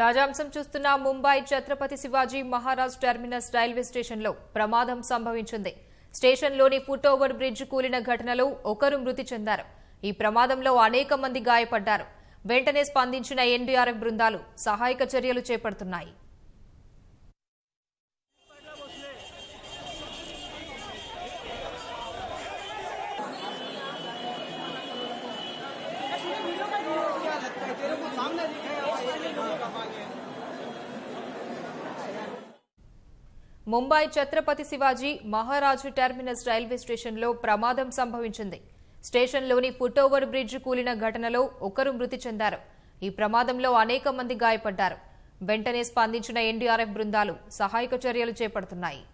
తాజాంశం చూస్తున్న Mumbai Chhatrapati Shivaji Maharaj terminus railway స్టేషన్లో ప్రమాదం సంభవించింది. స్టేషన్లోని ఫుట్ ఓవర్ బ్రిడ్జ్ కూలిన ఘటనలో ఒకరు మృతి చెందారు. ఈ ప్రమాదంలో అనేక మంది గాయపడ్డారు. వెంటనే స్పందించిన ఎన్డీఆర్ఎఫ్ బృందాలు సహాయక చర్యలు చేపడుతున్నాయి. ముంబై ఛత్రపతి శివాజీ మహారాజు టెర్మినస్ రైల్వే స్టేషన్లో ప్రమాదం సంభవించింది. స్టేషన్లోని ఫుట్ ఓవర్ బ్రిడ్జ్ కూలిన ఘటనలో ఒకరు మృతి చెందారు. ఈ ప్రమాదంలో అనేక మంది గాయపడ్డారు. వెంటనే స్పందించిన ఎన్డీఆర్ఎఫ్ బృందాలు సహాయక చర్యలు చేపడుతున్నాయి.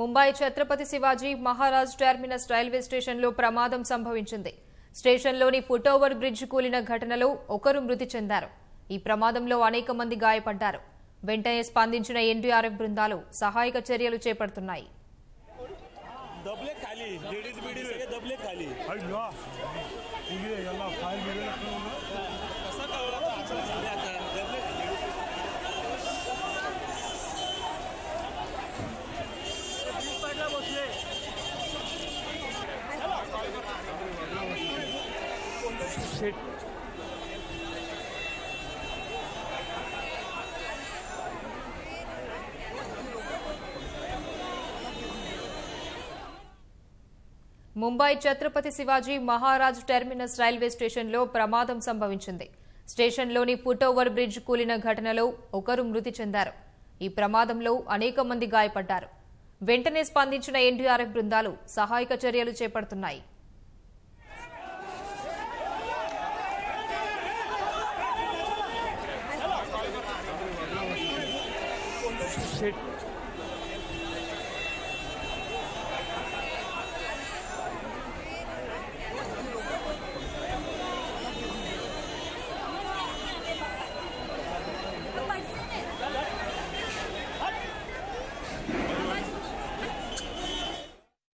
ముంబై ఛత్రపతి శివాజీ మహారాజ్ టెర్మినస్ రైల్వే స్టేషన్లో ప్రమాదం సంభవించింది. స్టేషన్లోని ఫుట్ ఓవర్ బ్రిడ్జ్ కూలిన ఘటనలో ఒకరు మృతి చెందారు. ఈ ప్రమాదంలో అనేక మంది గాయపడ్డారు. వెంటనే స్పందించిన ఎన్డీఆర్ఎఫ్ బృందాలు సహాయక చర్యలు చేపడుతున్నాయి. ముంబై ఛత్రపతి శివాజీ మహారాజ్ టెర్మినస్ రైల్వే స్టేషన్లో ప్రమాదం సంభవించింది. స్టేషన్లోని ఫుట్ ఓవర్ బ్రిడ్జ్ కూలిన ఘటనలో ఒకరు మృతి చెందారు. ఈ ప్రమాదంలో అనేక మంది గాయపడ్డారు. వెంటనే స్పందించిన ఎన్డీఆర్ఎఫ్ బృందాలు సహాయక చర్యలు చేపడుతున్నాయి. Shit.